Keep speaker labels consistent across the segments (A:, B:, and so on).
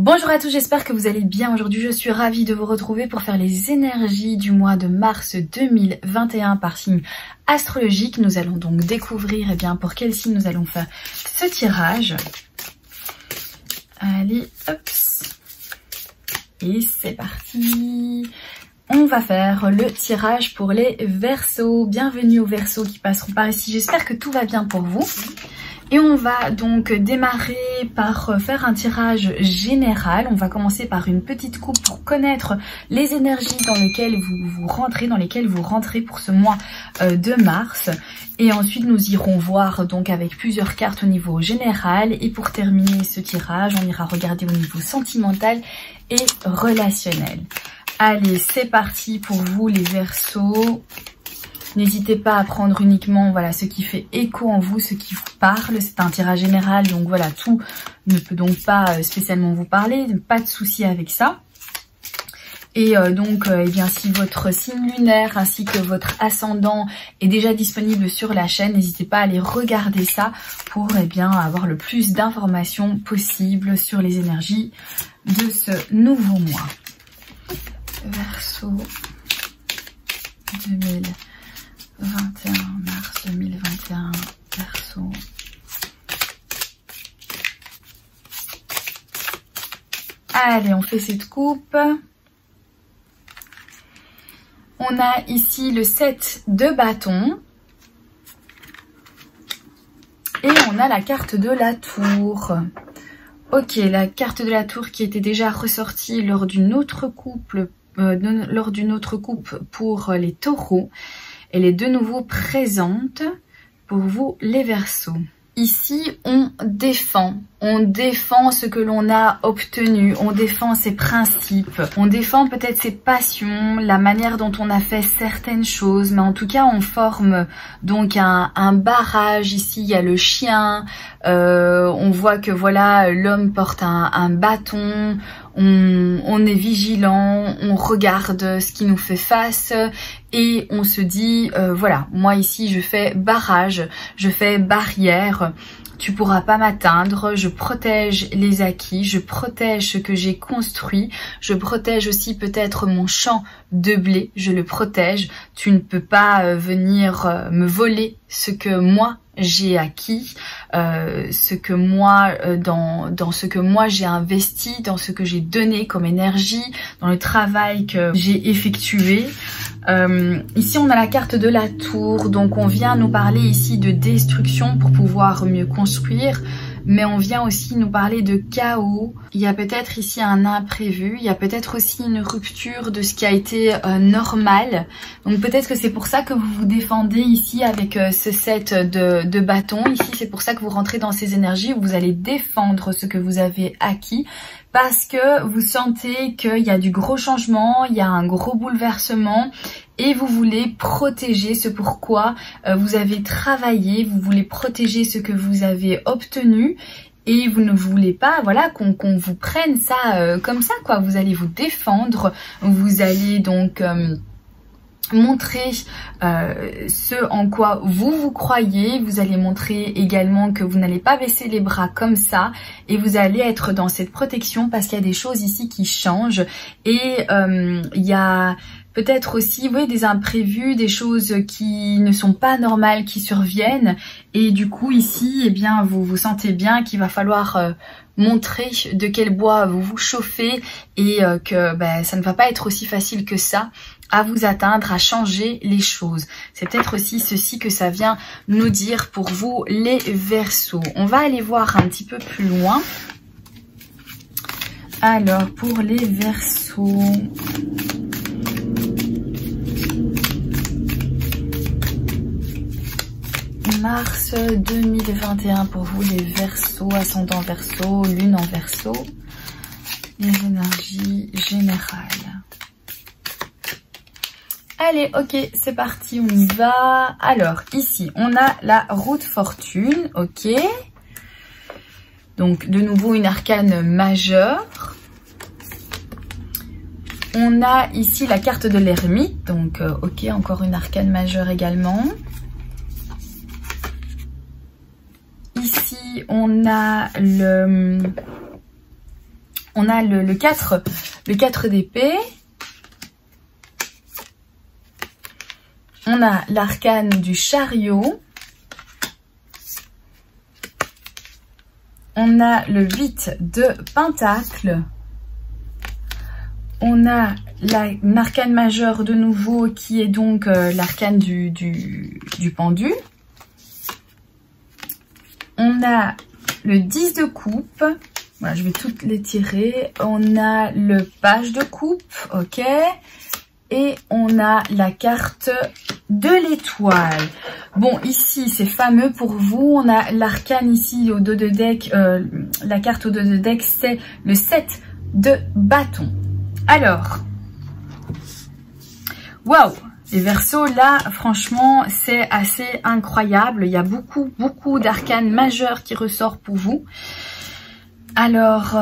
A: Bonjour à tous, j'espère que vous allez bien. Aujourd'hui, je suis ravie de vous retrouver pour faire les énergies du mois de mars 2021 par signe astrologique. Nous allons donc découvrir pour quel signe nous allons faire ce tirage. Allez, hop. Et c'est parti. On va faire le tirage pour les Verseaux. Bienvenue aux Verseaux qui passeront par ici. J'espère que tout va bien pour vous. Et on va donc démarrer par faire un tirage général. On va commencer par une petite coupe pour connaître les énergies dans lesquelles vous rentrez pour ce mois de mars. Et ensuite nous irons voir donc avec plusieurs cartes au niveau général. Et pour terminer ce tirage, on ira regarder au niveau sentimental et relationnel. Allez, c'est parti pour vous les Verseaux. N'hésitez pas à prendre uniquement ce qui fait écho en vous, ce qui vous parle. C'est un tirage général, donc voilà, tout ne peut donc pas spécialement vous parler. Pas de souci avec ça. Et si votre signe lunaire ainsi que votre ascendant est déjà disponible sur la chaîne, n'hésitez pas à aller regarder ça pour avoir le plus d'informations possible sur les énergies de ce nouveau mois. Verseau 2021, mars 2021, Verseau. Allez, on fait cette coupe. On a ici le 7 de bâton. Et on a la carte de la tour. Ok, la carte de la tour qui était déjà ressortie lors d'une autre coupe pour les taureaux. Elle est de nouveau présente pour vous les Verseaux. Ici, on défend ce que l'on a obtenu, on défend ses principes, on défend peut-être ses passions, la manière dont on a fait certaines choses, mais en tout cas, on forme donc un barrage. Ici, il y a le chien, on voit que l'homme porte un bâton, on est vigilant, on regarde ce qui nous fait face et on se dit, moi ici, je fais barrage, je fais barrière. Tu pourras pas m'atteindre, je protège les acquis, je protège ce que j'ai construit, je protège aussi peut-être mon champ de blé, je le protège. Tu ne peux pas venir me voler ce que moi j'ai acquis, ce que moi dans ce que moi j'ai investi, dans ce que j'ai donné comme énergie, dans le travail que j'ai effectué. Ici on a la carte de la tour, donc on vient nous parler ici de destruction pour pouvoir mieux construire, mais on vient aussi nous parler de chaos. Il y a peut-être ici un imprévu, il y a peut-être aussi une rupture de ce qui a été normal. Donc peut-être que c'est pour ça que vous vous défendez ici avec ce set de bâtons. Ici c'est pour ça que vous rentrez dans ces énergies où vous allez défendre ce que vous avez acquis. Parce que vous sentez qu'il y a du gros changement, il y a un gros bouleversement et vous voulez protéger ce pourquoi vous avez travaillé, vous voulez protéger ce que vous avez obtenu et vous ne voulez pas qu'on vous prenne ça comme ça quoi. Vous allez vous défendre, vous allez donc montrer ce en quoi vous croyez. Vous allez montrer également que vous n'allez pas baisser les bras comme ça et vous allez être dans cette protection parce qu'il y a des choses ici qui changent et il y a peut-être aussi des imprévus, des choses qui ne sont pas normales qui surviennent et du coup ici vous sentez bien qu'il va falloir montrer de quel bois vous vous chauffez et que ça ne va pas être aussi facile que ça à vous atteindre, à changer les choses. C'est peut-être aussi ceci que ça vient nous dire pour vous les Verseaux. On va aller voir un petit peu plus loin. Alors pour les Verseaux, mars 2021 pour vous les Verseaux, ascendant Verseau, lune en Verseau, les énergies générales. Allez, ok, c'est parti, on y va. Alors, ici, on a la roue de fortune, ok. Donc, de nouveau, une arcane majeure. On a ici la carte de l'ermite, donc, ok, encore une arcane majeure également. Ici, on a On a le 4 d'épée. On a l'arcane du chariot. On a le 8 de pentacle. On a l'arcane majeur de nouveau qui est donc l'arcane du pendu. On a le 10 de coupe. Voilà, je vais toutes les tirer. On a le page de coupe, ok. Et on a la carte de l'étoile. Bon, ici, c'est fameux pour vous. On a l'arcane ici au dos de deck. La carte au dos de deck, c'est le 7 de bâton. Alors, waouh! Les Verseaux, là, franchement, c'est assez incroyable. Il y a beaucoup d'arcanes majeures qui ressortent pour vous. Alors,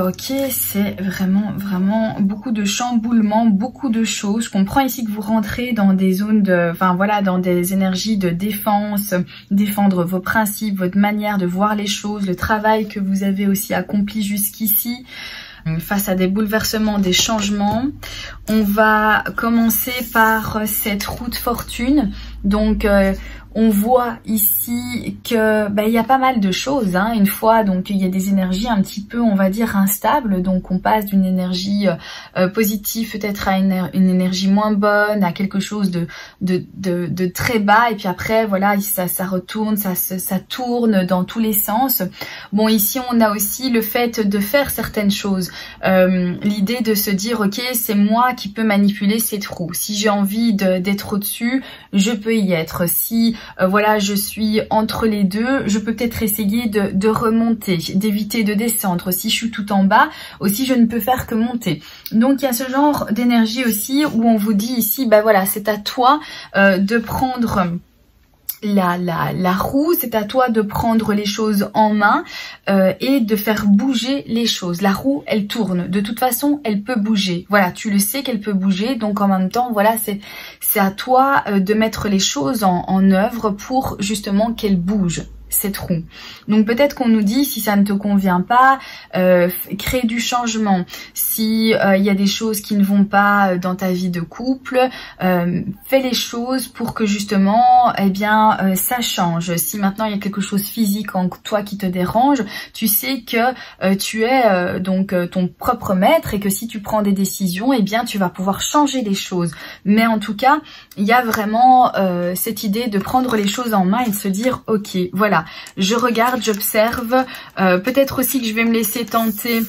A: ok, c'est vraiment beaucoup de chamboulements, beaucoup de choses. Je comprends ici que vous rentrez dans des zones de, enfin voilà, dans des énergies de défense, défendre vos principes, votre manière de voir les choses, le travail que vous avez aussi accompli jusqu'ici. Face à des bouleversements, des changements. On va commencer par cette roue de fortune. Donc, on voit ici que il y a pas mal de choses, hein, une fois. Donc, il y a des énergies un petit peu, on va dire, instables. Donc, on passe d'une énergie positive peut-être à une énergie moins bonne, à quelque chose de très bas. Et puis après, voilà, ça retourne, ça tourne dans tous les sens. Bon, ici, on a aussi le fait de faire certaines choses. L'idée de se dire, ok, c'est moi qui peux manipuler cette roue. Si j'ai envie d'être au-dessus, je peux y être. Si voilà, je suis entre les deux, je peux peut-être essayer de remonter, d'éviter de descendre. Si je suis tout en bas, aussi je ne peux faire que monter. Donc il y a ce genre d'énergie aussi où on vous dit ici, voilà, c'est à toi de prendre la roue, c'est à toi de prendre les choses en main et de faire bouger les choses. La roue, elle tourne. De toute façon, elle peut bouger. Voilà, tu le sais qu'elle peut bouger. Donc en même temps, voilà, c'est à toi de mettre les choses en œuvre pour justement qu'elle bouge, cette roue. Donc peut-être qu'on nous dit, si ça ne te convient pas, crée du changement. Si il y a des choses qui ne vont pas dans ta vie de couple, fais les choses pour que justement, ça change. Si maintenant il y a quelque chose physique en toi qui te dérange, tu sais que tu es donc ton propre maître et que si tu prends des décisions, tu vas pouvoir changer les choses. Mais en tout cas, il y a vraiment cette idée de prendre les choses en main et de se dire, ok, voilà, je regarde, j'observe, peut-être aussi que je vais me laisser tenter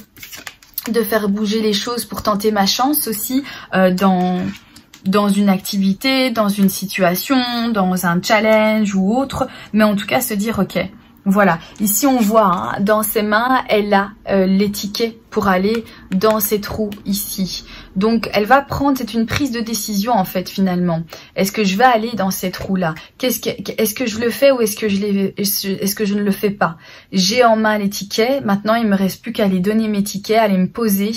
A: de faire bouger les choses pour tenter ma chance aussi dans une activité, dans une situation, dans un challenge ou autre, mais en tout cas se dire ok, voilà, ici on voit dans ses mains, elle a les tickets pour aller dans cette roue ici. Donc elle va prendre, c'est une prise de décision en fait finalement. Est-ce que je vais aller dans cette roue là? Est-ce que je le fais ou est-ce que je ne le fais pas? J'ai en main les tickets, maintenant il me reste plus qu'à aller donner mes tickets, à aller me poser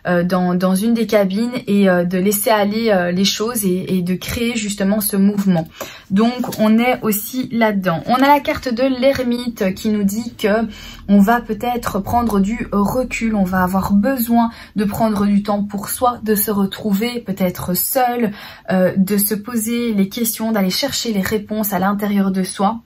A: dans une des cabines et de laisser aller les choses et de créer justement ce mouvement. Donc on est aussi là-dedans. On a la carte de l'ermite qui nous dit que on va peut-être prendre du recul, on va avoir besoin de prendre du temps pour soi, de se retrouver peut-être seul, de se poser les questions, d'aller chercher les réponses à l'intérieur de soi.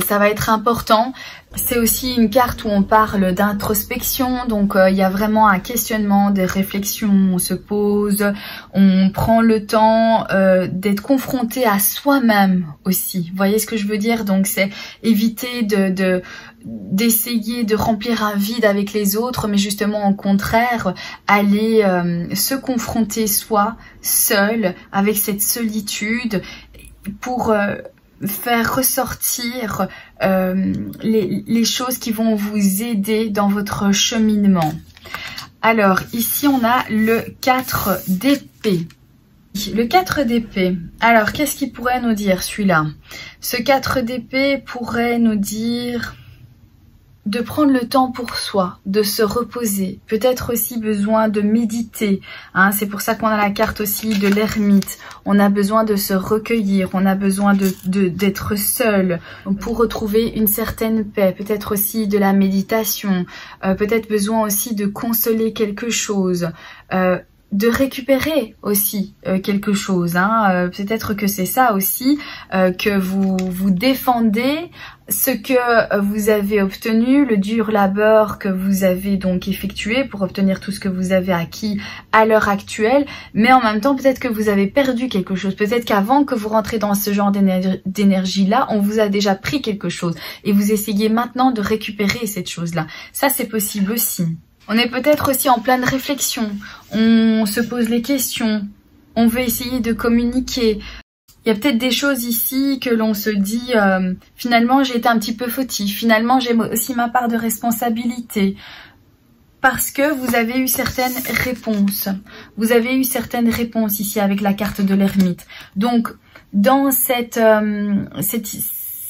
A: Ça va être important. C'est aussi une carte où on parle d'introspection, donc il y a vraiment un questionnement, des réflexions, on se pose, on prend le temps d'être confronté à soi-même aussi. Vous voyez ce que je veux dire? Donc c'est éviter d'essayer de remplir un vide avec les autres, mais justement au contraire, aller se confronter soi, seul, avec cette solitude pour faire ressortir les choses qui vont vous aider dans votre cheminement. Alors ici on a le 4 d'épée. Le 4 d'épée. Alors qu'est-ce qu'il pourrait nous dire celui-là? Ce 4 d'épée pourrait nous dire de prendre le temps pour soi, de se reposer, peut-être aussi besoin de méditer, hein, c'est pour ça qu'on a la carte aussi de l'ermite, on a besoin de se recueillir, on a besoin d'être seul pour retrouver une certaine paix, peut-être aussi de la méditation, peut-être besoin aussi de consoler quelque chose, de récupérer aussi quelque chose, hein. Peut-être que c'est ça aussi, que vous défendez ce que vous avez obtenu, le dur labeur que vous avez donc effectué pour obtenir tout ce que vous avez acquis à l'heure actuelle, mais en même temps peut-être que vous avez perdu quelque chose, peut-être qu'avant que vous rentrez dans ce genre d'énergie-là, on vous a déjà pris quelque chose et vous essayez maintenant de récupérer cette chose-là. Ça c'est possible aussi. On est peut-être aussi en pleine réflexion, on se pose les questions, on veut essayer de communiquer. Il y a peut-être des choses ici que l'on se dit, finalement j'ai été un petit peu fautif, finalement j'ai aussi ma part de responsabilité. Parce que vous avez eu certaines réponses. Vous avez eu certaines réponses ici avec la carte de l'ermite. Donc, dans ces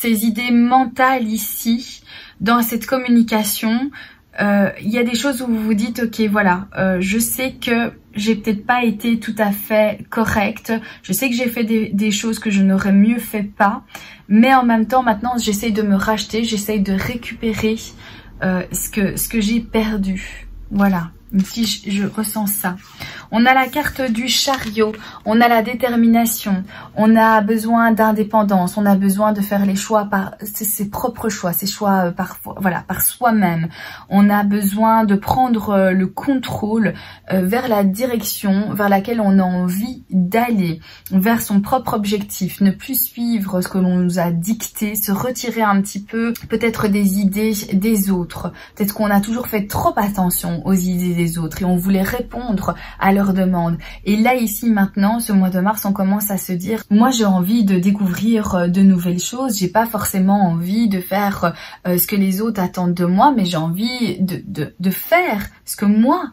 A: idées mentales ici, dans cette communication, il y a des choses où vous vous dites ok voilà, je sais que j'ai peut-être pas été tout à fait correcte, je sais que j'ai fait des choses que je n'aurais mieux fait pas, mais en même temps maintenant j'essaye de me racheter, j'essaye de récupérer ce que j'ai perdu. Voilà, ici je ressens ça. On a la carte du chariot, on a la détermination, on a besoin d'indépendance, on a besoin de faire les choix par ses propres choix, ses choix par soi-même. On a besoin de prendre le contrôle vers la direction vers laquelle on a envie d'aller, vers son propre objectif, ne plus suivre ce que l'on nous a dicté, se retirer un petit peu peut-être des idées des autres. Peut-être qu'on a toujours fait trop attention aux idées des autres et on voulait répondre à leurs demandes. Et là ici maintenant, ce mois de mars, on commence à se dire, moi j'ai envie de découvrir de nouvelles choses, j'ai pas forcément envie de faire ce que les autres attendent de moi, mais j'ai envie de faire ce que moi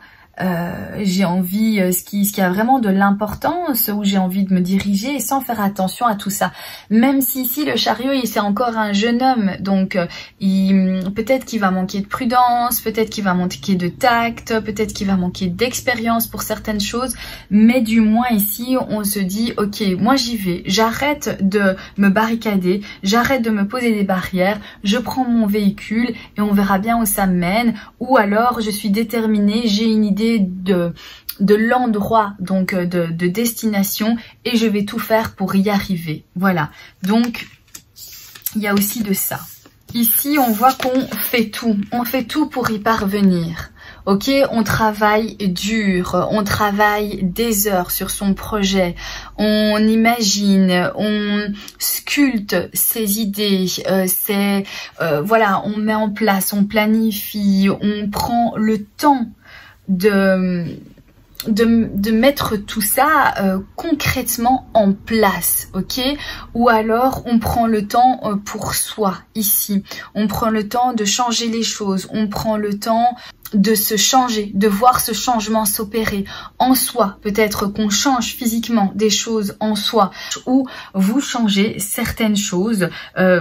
A: j'ai envie, ce qui a vraiment de l'importance, où j'ai envie de me diriger sans faire attention à tout ça. Même si ici le chariot, c'est encore un jeune homme, donc peut-être qu'il va manquer de prudence, peut-être qu'il va manquer de tact, peut-être qu'il va manquer d'expérience pour certaines choses, mais du moins ici on se dit ok, moi j'y vais, j'arrête de me barricader, j'arrête de me poser des barrières, je prends mon véhicule et on verra bien où ça me mène, ou alors je suis déterminée, j'ai une idée de l'endroit, donc de destination, et je vais tout faire pour y arriver. Voilà, donc il y a aussi de ça. Ici on voit qu'on fait tout pour y parvenir. Ok, on travaille dur, on travaille des heures sur son projet, on imagine, on sculpte ses idées, voilà, on met en place, on planifie, on prend le temps de mettre tout ça concrètement en place, ok? Ou alors on prend le temps pour soi ici, on prend le temps de changer les choses, on prend le temps de se changer, de voir ce changement s'opérer en soi. Peut-être qu'on change physiquement des choses en soi, ou vous changez certaines choses,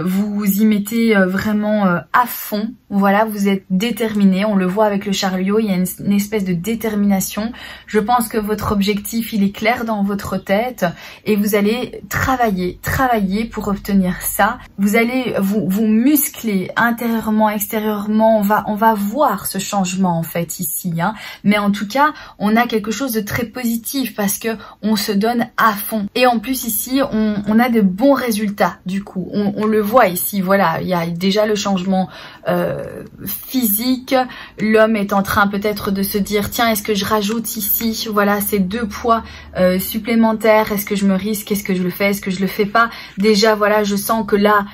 A: vous y mettez vraiment à fond. Voilà, vous êtes déterminé, on le voit avec le chariot, il y a une espèce de détermination. Je pense que votre objectif, il est clair dans votre tête et vous allez travailler pour obtenir ça. Vous allez vous muscler intérieurement, extérieurement, on va voir ce changement en fait ici, hein. Mais en tout cas on a quelque chose de très positif parce que on se donne à fond, et en plus ici on a de bons résultats. Du coup on le voit ici, voilà, il y a déjà le changement physique. L'homme est en train peut-être de se dire tiens, est-ce que je rajoute ici, voilà, ces 2 poids supplémentaires, est-ce que je me risque, est-ce que je le fais, est-ce que je le fais pas. Déjà voilà, je sens que là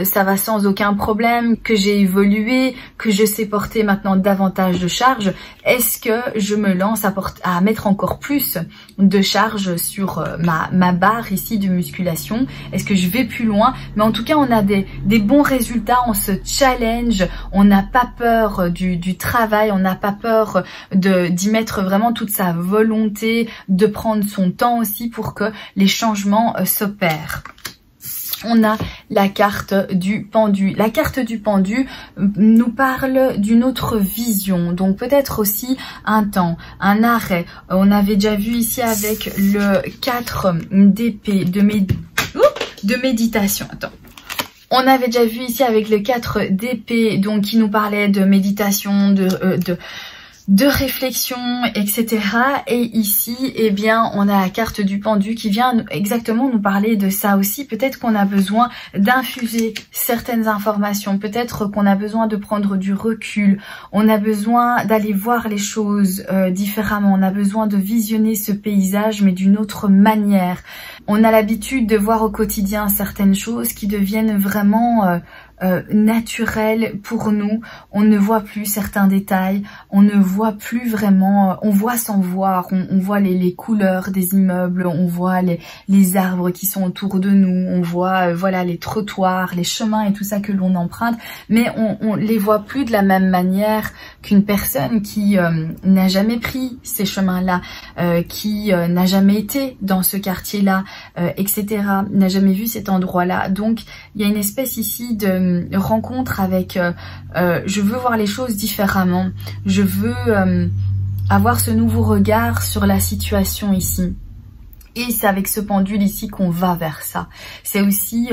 A: ça va sans aucun problème, que j'ai évolué, que je sais porter maintenant davantage de charge. Est-ce que je me lance à mettre encore plus de charge sur ma barre ici de musculation? Est-ce que je vais plus loin? Mais en tout cas on a des bons résultats, on se challenge, on n'a pas peur du travail, on n'a pas peur d'y mettre vraiment toute sa volonté, de prendre son temps aussi pour que les changements s'opèrent. on a la carte du pendu. La carte du pendu nous parle d'une autre vision, donc peut-être aussi un temps, un arrêt. On avait déjà vu ici avec le 4 d'épée de méditation. Attends. On avait déjà vu ici avec le 4 d'épée, donc qui nous parlait de méditation, de réflexion, etc. Et ici, eh bien, on a la carte du pendu qui vient exactement nous parler de ça aussi. Peut-être qu'on a besoin d'infuser certaines informations. Peut-être qu'on a besoin de prendre du recul. On a besoin d'aller voir les choses différemment. On a besoin de visionner ce paysage, mais d'une autre manière. On a l'habitude de voir au quotidien certaines choses qui deviennent vraiment naturel pour nous. On ne voit plus certains détails, on ne voit plus vraiment, on voit sans voir, on voit les couleurs des immeubles, on voit les arbres qui sont autour de nous, on voit voilà les trottoirs, les chemins et tout ça que l'on emprunte, mais on les voit plus de la même manière qu'une personne qui n'a jamais pris ces chemins-là, qui n'a jamais été dans ce quartier-là, etc., n'a jamais vu cet endroit-là. Donc il y a une espèce ici de rencontre avec je veux voir les choses différemment, je veux avoir ce nouveau regard sur la situation ici. Et c'est avec ce pendule ici qu'on va vers ça. C'est aussi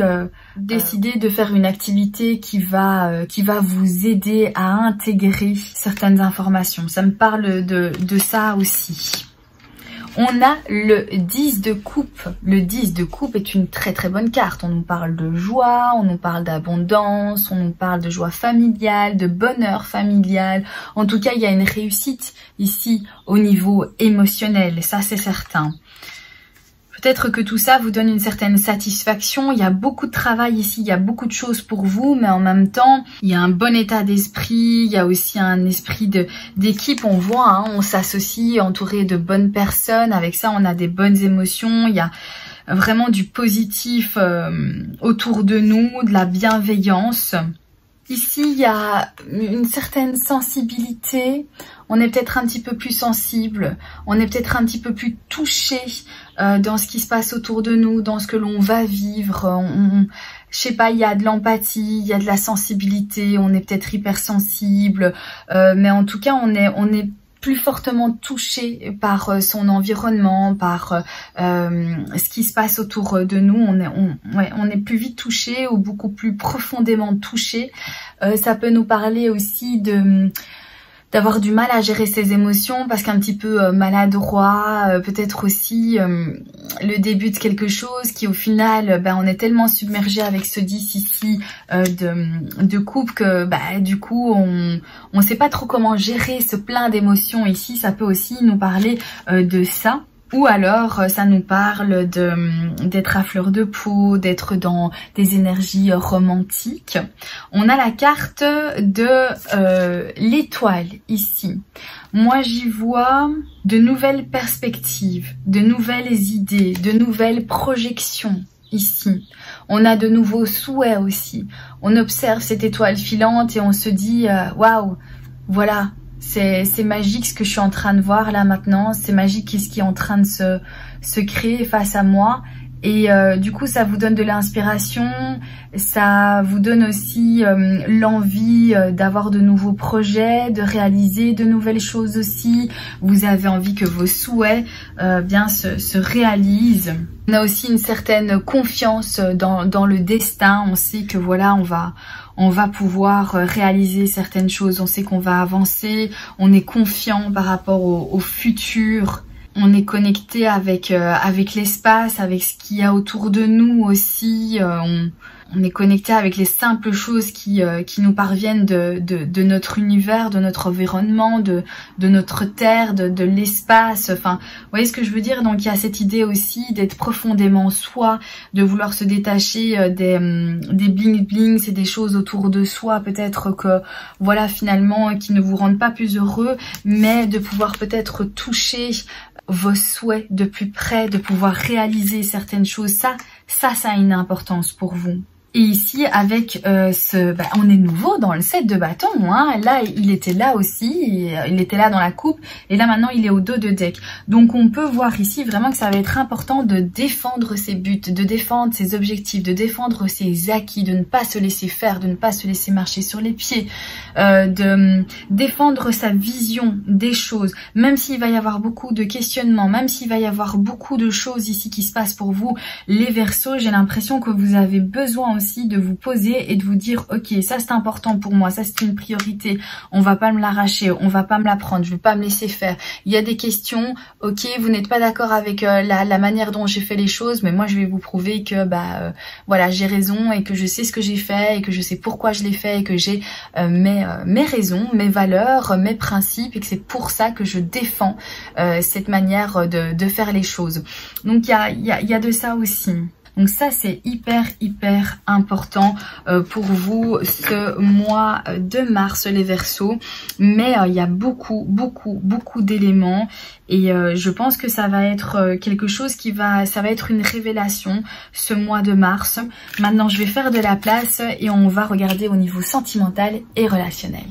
A: décider de faire une activité qui va vous aider à intégrer certaines informations. Ça me parle de ça aussi. On a le 10 de coupe. Le 10 de coupe est une très très bonne carte. On nous parle de joie, on nous parle d'abondance, on nous parle de joie familiale, de bonheur familial. En tout cas, il y a une réussite ici au niveau émotionnel, ça c'est certain. Peut-être que tout ça vous donne une certaine satisfaction. Il y a beaucoup de travail ici, il y a beaucoup de choses pour vous, mais en même temps, il y a un bon état d'esprit, il y a aussi un esprit d'équipe. On voit, hein, on s'associe entouré de bonnes personnes. Avec ça, on a des bonnes émotions. Il y a vraiment du positif autour de nous, de la bienveillance. Ici, il y a une certaine sensibilité. On est peut-être un petit peu plus sensible. On est peut-être un petit peu plus touché dans ce qui se passe autour de nous, dans ce que l'on va vivre. Je sais pas, il y a de l'empathie, il y a de la sensibilité. On est peut-être hypersensible. Mais en tout cas, on est plus fortement touché par son environnement, par ce qui se passe autour de nous. On est plus vite touché ou beaucoup plus profondément touché. Ça peut nous parler aussi d'avoir du mal à gérer ses émotions parce qu'un petit peu maladroit, peut-être aussi le début de quelque chose qui au final, on est tellement submergé avec ce 10 ici de coupe que du coup on sait pas trop comment gérer ce plein d'émotions ici. Ça peut aussi nous parler de ça. Ou alors, ça nous parle d'être à fleur de peau, d'être dans des énergies romantiques. On a la carte de l'étoile ici. Moi, j'y vois de nouvelles perspectives, de nouvelles idées, de nouvelles projections ici. On a de nouveaux souhaits aussi. On observe cette étoile filante et on se dit « Waouh, voilà !» C'est magique ce que je suis en train de voir là maintenant, c'est magique ce qui est en train de se créer face à moi. Et du coup, ça vous donne de l'inspiration, ça vous donne aussi l'envie d'avoir de nouveaux projets, de réaliser de nouvelles choses aussi. Vous avez envie que vos souhaits se réalisent. On a aussi une certaine confiance dans le destin. On sait que voilà, on va pouvoir réaliser certaines choses. On sait qu'on va avancer. On est confiant par rapport au futur. On est connecté avec l'espace, avec ce qu'il y a autour de nous aussi. On est connecté avec les simples choses qui nous parviennent de notre univers, de notre environnement, de notre terre, de l'espace. Enfin, vous voyez ce que je veux dire? Donc il y a cette idée aussi d'être profondément soi, de vouloir se détacher des bling bling, c'est des choses autour de soi peut-être que voilà finalement qui ne vous rendent pas plus heureux, mais de pouvoir peut-être toucher vos souhaits de plus près, de pouvoir réaliser certaines choses. Ça a une importance pour vous. Et ici, avec on est nouveau dans le 7 de bâton, hein. Là, il était là aussi, il était là dans la coupe, et là maintenant, il est au dos de deck. Donc, on peut voir ici vraiment que ça va être important de défendre ses buts, de défendre ses objectifs, de défendre ses acquis, de ne pas se laisser faire, de ne pas se laisser marcher sur les pieds, de défendre sa vision des choses, même s'il va y avoir beaucoup de questionnements, même s'il va y avoir beaucoup de choses ici qui se passent pour vous, les Verseaux, j'ai l'impression que vous avez besoin aussi de vous poser et de vous dire ok, ça c'est important pour moi, ça c'est une priorité, on va pas me l'arracher, on va pas me la prendre, je vais pas me laisser faire. Il y a des questions, ok, vous n'êtes pas d'accord avec la manière dont j'ai fait les choses, mais moi je vais vous prouver que voilà, j'ai raison et que je sais ce que j'ai fait et que je sais pourquoi je l'ai fait et que j'ai mes raisons, mes valeurs, mes principes et que c'est pour ça que je défends cette manière de faire les choses. Donc il y a de ça aussi. Donc ça c'est hyper important pour vous ce mois de mars les Verseaux, mais il y a beaucoup d'éléments et je pense que ça va être quelque chose ça va être une révélation ce mois de mars. Maintenant je vais faire de la place et on va regarder au niveau sentimental et relationnel.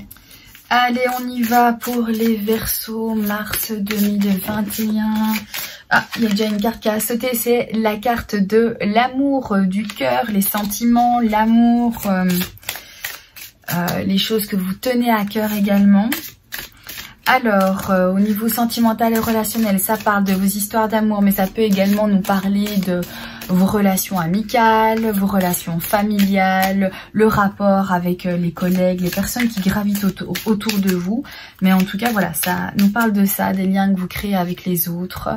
A: Allez, on y va pour les Verseaux, mars 2021. Ah, il y a déjà une carte qui a sauté, c'est la carte de l'amour, du cœur, les sentiments, l'amour, les choses que vous tenez à cœur également. Alors, au niveau sentimental et relationnel, ça parle de vos histoires d'amour, mais ça peut également nous parler de vos relations amicales, vos relations familiales, le rapport avec les collègues, les personnes qui gravitent autour de vous. Mais en tout cas, voilà, ça nous parle de ça, des liens que vous créez avec les autres.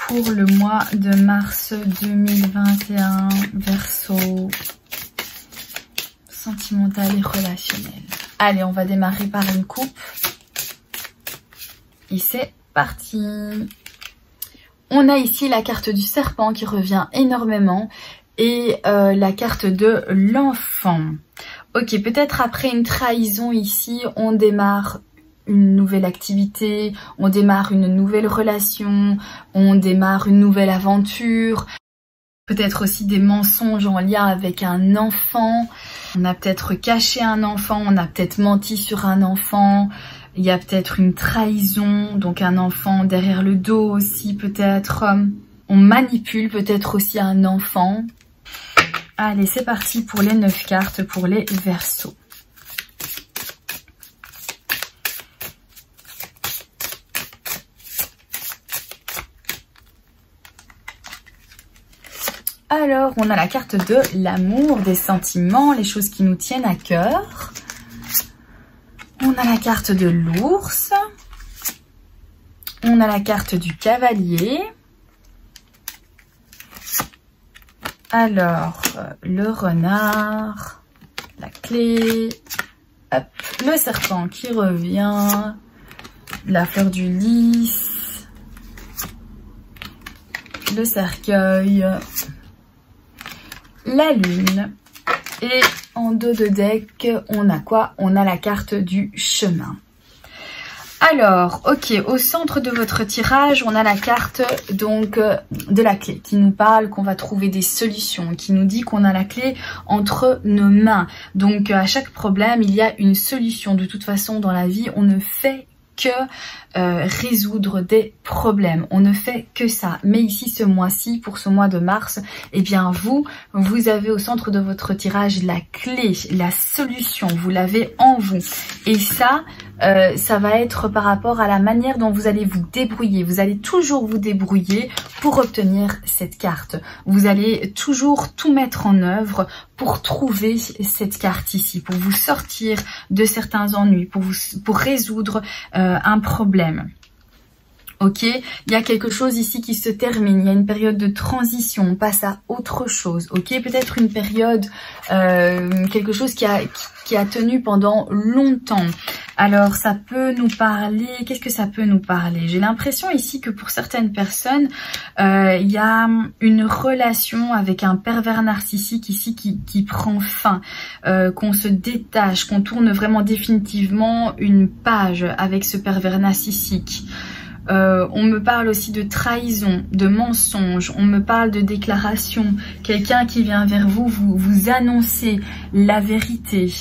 A: Pour le mois de mars 2021, Verseau, sentimental et relationnel. Allez, on va démarrer par une coupe. Et c'est parti. On a ici la carte du serpent qui revient énormément et la carte de l'enfant. Ok, peut-être après une trahison ici, on démarre une nouvelle activité, on démarre une nouvelle relation, on démarre une nouvelle aventure. Peut-être aussi des mensonges en lien avec un enfant. On a peut-être caché un enfant, on a peut-être menti sur un enfant. Il y a peut-être une trahison, donc un enfant derrière le dos aussi peut-être. On manipule peut-être aussi un enfant. Allez, c'est parti pour les 9 cartes pour les Verseaux. Alors, on a la carte de l'amour, des sentiments, les choses qui nous tiennent à cœur. On a la carte de l'ours. On a la carte du cavalier. Alors, le renard, la clé, hop, le serpent qui revient, la fleur du lys, le cercueil, la lune et en dos de deck, on a quoi? On a la carte du chemin. Alors, ok, au centre de votre tirage, on a la carte donc de la clé qui nous parle qu'on va trouver des solutions, qui nous dit qu'on a la clé entre nos mains. Donc, à chaque problème, il y a une solution. De toute façon, dans la vie, on ne fait que résoudre des problèmes. On ne fait que ça. Mais ici, ce mois-ci, pour ce mois de mars, eh bien, vous avez au centre de votre tirage la clé, la solution. Vous l'avez en vous. Et ça va être par rapport à la manière dont vous allez vous débrouiller. Vous allez toujours vous débrouiller pour obtenir cette carte. Vous allez toujours tout mettre en œuvre pour trouver cette carte ici, pour vous sortir de certains ennuis, pour résoudre un problème. Ok, il y a quelque chose ici qui se termine, il y a une période de transition, on passe à autre chose. Ok, peut-être une période, quelque chose qui a tenu pendant longtemps. Alors ça peut nous parler, qu'est-ce que ça peut nous parler? J'ai l'impression ici que pour certaines personnes, il y a une relation avec un pervers narcissique ici qui prend fin, qu'on se détache, qu'on tourne vraiment définitivement une page avec ce pervers narcissique. On me parle aussi de trahison, de mensonge, on me parle de déclaration. Quelqu'un qui vient vers vous, vous annoncer la vérité.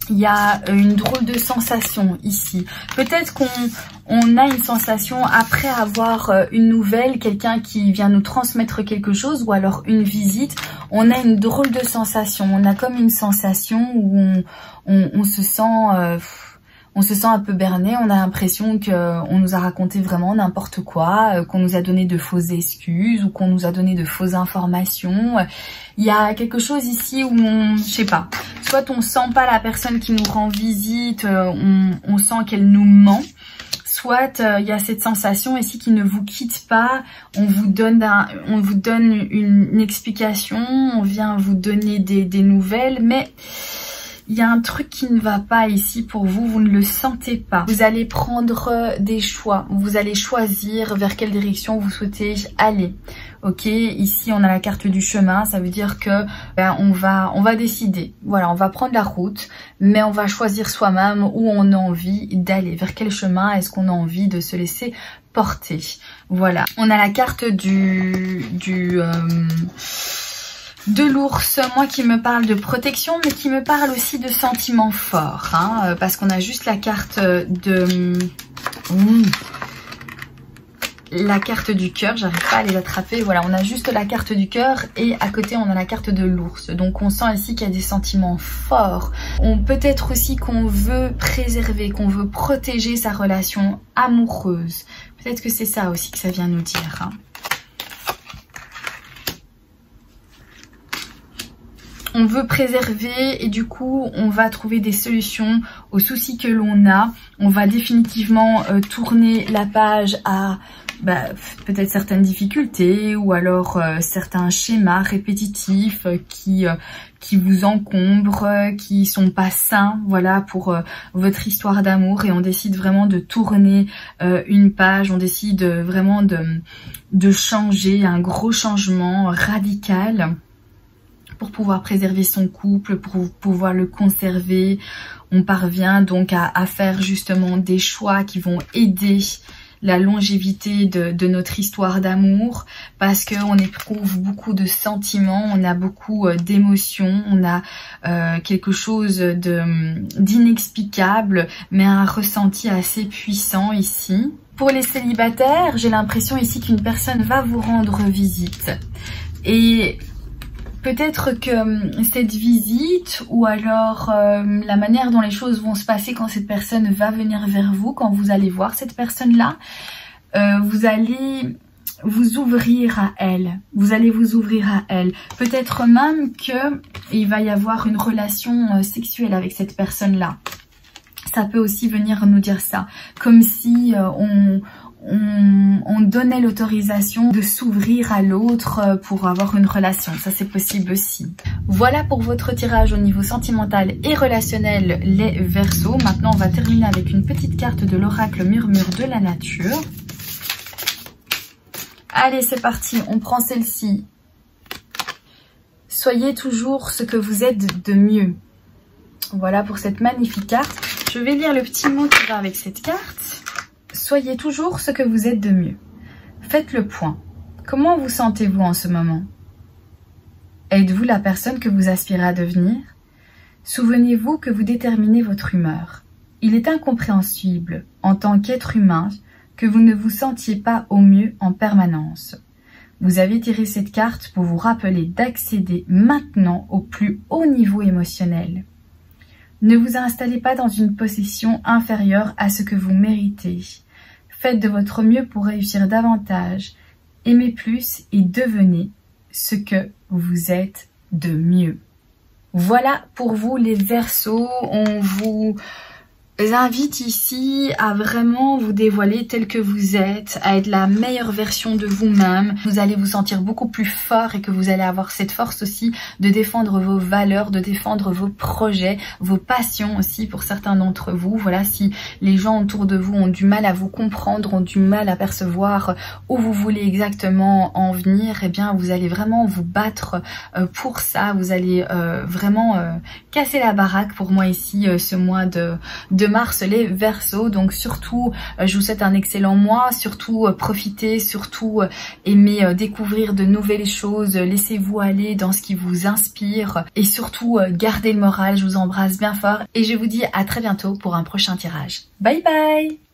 A: Il y a une drôle de sensation ici. Peut-être qu'on a une sensation après avoir une nouvelle, quelqu'un qui vient nous transmettre quelque chose ou alors une visite. On a une drôle de sensation. On a comme une sensation où on se sent... on se sent un peu berné, on a l'impression qu'on nous a raconté vraiment n'importe quoi, qu'on nous a donné de fausses excuses ou qu'on nous a donné de fausses informations. Il y a quelque chose ici où je sais pas, soit on sent pas la personne qui nous rend visite, on sent qu'elle nous ment, soit il y a cette sensation ici qui ne vous quitte pas, on vous donne une explication, on vient vous donner des nouvelles, mais... il y a un truc qui ne va pas ici pour vous, vous ne le sentez pas. Vous allez prendre des choix, vous allez choisir vers quelle direction vous souhaitez aller. Ok, ici on a la carte du chemin, ça veut dire que on va décider. Voilà, on va prendre la route, mais on va choisir soi-même où on a envie d'aller, vers quel chemin est-ce qu'on a envie de se laisser porter. Voilà, on a la carte de l'ours, moi qui me parle de protection, mais qui me parle aussi de sentiments forts, hein, parce qu'on a juste la carte la carte du cœur, j'arrive pas à les attraper, voilà, on a juste la carte du cœur et à côté on a la carte de l'ours, donc on sent ici qu'il y a des sentiments forts. Peut-être aussi qu'on veut préserver, qu'on veut protéger sa relation amoureuse, peut-être que c'est ça aussi que ça vient nous dire, hein. On veut préserver et du coup on va trouver des solutions aux soucis que l'on a. On va définitivement tourner la page à peut-être certaines difficultés ou alors certains schémas répétitifs qui vous encombrent, qui sont pas sains, voilà, pour votre histoire d'amour, et on décide vraiment de tourner une page, on décide vraiment de changer, un gros changement radical pour pouvoir préserver son couple, pour pouvoir le conserver. On parvient donc à faire justement des choix qui vont aider la longévité de notre histoire d'amour, parce qu'on éprouve beaucoup de sentiments, on a beaucoup d'émotions, on a quelque chose d'inexplicable, mais un ressenti assez puissant ici. Pour les célibataires, j'ai l'impression ici qu'une personne va vous rendre visite. Et peut-être que cette visite ou alors la manière dont les choses vont se passer quand cette personne va venir vers vous, quand vous allez voir cette personne-là, vous allez vous ouvrir à elle. Vous allez vous ouvrir à elle. Peut-être même qu'il va y avoir une relation sexuelle avec cette personne-là. Ça peut aussi venir nous dire ça. Comme si on donnait l'autorisation de s'ouvrir à l'autre pour avoir une relation. Ça, c'est possible aussi. Voilà pour votre tirage au niveau sentimental et relationnel, les Verseaux. Maintenant, on va terminer avec une petite carte de l'oracle Murmure de la nature. Allez, c'est parti. On prend celle-ci. Soyez toujours ce que vous êtes de mieux. Voilà pour cette magnifique carte. Je vais lire le petit mot qui va avec cette carte. Soyez toujours ce que vous êtes de mieux. Faites le point. Comment vous sentez-vous en ce moment? Êtes-vous la personne que vous aspirez à devenir? Souvenez-vous que vous déterminez votre humeur. Il est incompréhensible, en tant qu'être humain, que vous ne vous sentiez pas au mieux en permanence. Vous avez tiré cette carte pour vous rappeler d'accéder maintenant au plus haut niveau émotionnel. Ne vous installez pas dans une position inférieure à ce que vous méritez. Faites de votre mieux pour réussir davantage. Aimez plus et devenez ce que vous êtes de mieux. Voilà pour vous les Verseaux. On vous invite ici à vraiment vous dévoiler tel que vous êtes, à être la meilleure version de vous-même. Vous allez vous sentir beaucoup plus fort et que vous allez avoir cette force aussi de défendre vos valeurs, de défendre vos projets, vos passions aussi pour certains d'entre vous. Voilà, si les gens autour de vous ont du mal à vous comprendre, ont du mal à percevoir où vous voulez exactement en venir, eh bien vous allez vraiment vous battre pour ça. Vous allez vraiment casser la baraque pour moi ici ce mois de de Mars les Verseaux. Donc surtout, je vous souhaite un excellent mois, surtout profitez, surtout aimez découvrir de nouvelles choses, laissez-vous aller dans ce qui vous inspire et surtout gardez le moral. Je vous embrasse bien fort et je vous dis à très bientôt pour un prochain tirage. Bye bye!